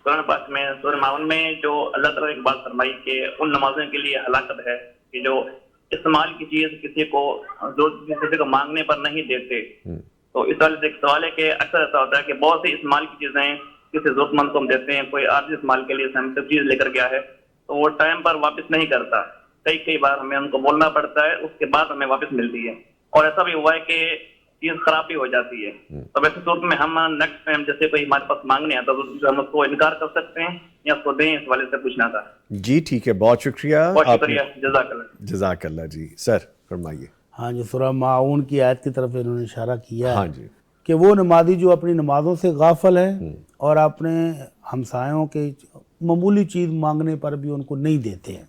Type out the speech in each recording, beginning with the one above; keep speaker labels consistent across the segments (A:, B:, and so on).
A: قرآن پاک میں سورہ معاون میں جو اللہ تعالیٰ نے ایک بات فرمائی کہ ان نمازوں کے لیے ہلاکت ہے کہ جو استعمال کی چیز کسی کو مانگنے پر نہیں دیتے. تو اس طرح سے ایک سوال ہے کہ اکثر ایسا ہوتا ہے کہ بہت سی استعمال کی چیزیں کسی ضرورت مند کو ہم دیتے ہیں. کوئی عارضی استعمال کے لیے ہم سب چیز لے کر گیا ہے تو وہ ٹائم پر واپس نہیں کرتا. کئی بار ہمیں ان کو بولنا پڑتا ہے, اس کے بعد ہمیں واپس ملتی ہے. اور ایسا بھی ہوا ہے کہ چیز خراب بھی ہو جاتی ہے. تو ویسے صورت میں ہم نیکسٹ ٹائم جیسے کوئی ہمارے پاس مانگنے آتا تو ہم اس کو انکار کر سکتے ہیں یا اس کو دیں؟ اس والے سے پوچھنا تھا.
B: جی ٹھیک ہے, بہت شکریہ.
A: بہت شکریہ, جزاک اللہ.
B: جزاک اللہ. جی سر فرمائیے.
C: ہاں جی, سورہ معاون کی آیت کی طرف انہوں نے اشارہ کیا ہے.
B: ہاں جی,
C: کہ وہ نمازی جو اپنی نمازوں سے غافل ہے اور اپنے ہمسایوں کے معمولی چیز مانگنے پر بھی ان کو نہیں دیتے ہیں.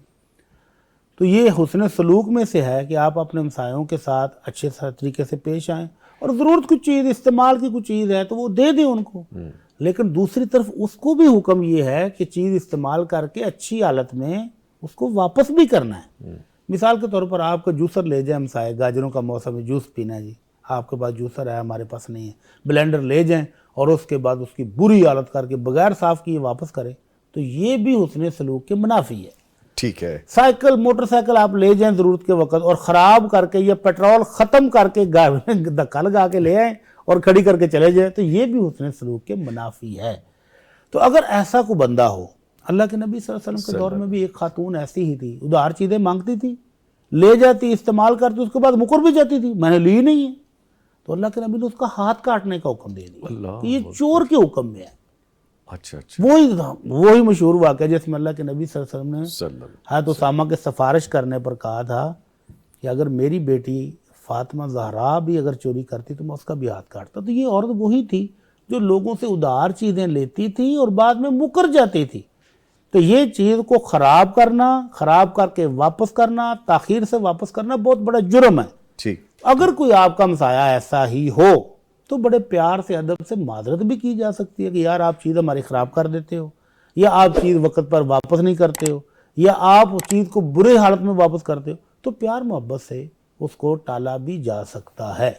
C: تو یہ حسن سلوک میں سے ہے کہ آپ اپنے ہمسایوں کے ساتھ اچھے طریقے سے پیش آئیں, اور ضرورت کچھ چیز, استعمال کی کچھ چیز ہے تو وہ دے دیں ان کو. لیکن دوسری طرف اس کو بھی حکم یہ ہے کہ چیز استعمال کر کے اچھی حالت میں اس کو واپس بھی کرنا ہے. مثال کے طور پر آپ کا جوسر لے جائیں ہمسائے, گاجروں کا موسم ہے, جوس پینا ہے جی, آپ کے پاس جوسر ہے, ہمارے پاس نہیں ہے, بلینڈر لے جائیں اور اس کے بعد اس کی بری حالت کر کے بغیر صاف کیے واپس کریں, تو یہ بھی حسن سلوک کے منافی ہے.
B: ٹھیک ہے.
C: سائیکل, موٹر سائیکل آپ لے جائیں ضرورت کے وقت اور خراب کر کے یا پیٹرول ختم کر کے دھکا لگا کے لے آئیں اور کھڑی کر کے چلے جائیں, تو یہ بھی حسن سلوک کے منافی ہے. تو اگر ایسا کوئی بندہ ہو, اللہ کے نبی صلی اللہ علیہ وسلم کے دور میں بھی ایک خاتون ایسی ہی تھی, ادھار چیزیں مانگتی تھی, لے جاتی, استعمال کرتی, اس کے بعد مکر بھی جاتی تھی, میں نے لی نہیں ہے, تو اللہ کے نبی نے اس کا ہاتھ کاٹنے کا حکم دے دیا. یہ چور کے حکم میں ہے.
B: اچھا اچھا,
C: وہی مشہور واقعہ جس میں اللہ کے نبی صلی اللہ علیہ وسلم نے حضرت اسامہ کے سفارش کرنے پر کہا تھا کہ اگر میری بیٹی فاطمہ زہرا بھی اگر چوری کرتی تو میں اس کا بھی ہاتھ کاٹتا. تو یہ عورت وہی تھی جو لوگوں سے ادھار چیزیں لیتی تھی اور بعد میں مکر جاتی تھی. تو یہ چیز کو خراب کرنا, خراب کر کے واپس کرنا, تاخیر سے واپس کرنا بہت بڑا جرم ہے.
B: ٹھیک.
C: اگر کوئی آپ کا ہمسایہ ایسا ہی ہو تو بڑے پیار سے, ادب سے معذرت بھی کی جا سکتی ہے کہ یار آپ چیز ہماری خراب کر دیتے ہو, یا آپ چیز وقت پر واپس نہیں کرتے ہو, یا آپ چیز کو برے حالت میں واپس کرتے ہو. تو پیار محبت سے اس کو ٹالا بھی جا سکتا ہے.